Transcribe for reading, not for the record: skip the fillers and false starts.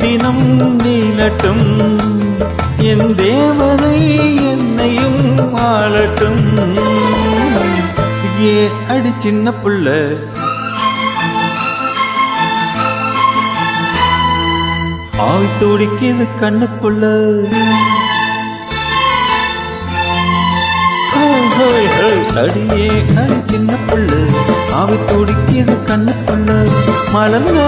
தினம் நீளட்டும் என் தேவதை என்னையும் ஆளட்டும். ஏ அடி சின்ன புள்ள ஆவி துடிக்குது கண்ணுக்குள்ள. அடியே அடி சின்ன புள்ள ஆவி துடிக்குது கண்ணுக்குள்ள. மலர்ந்த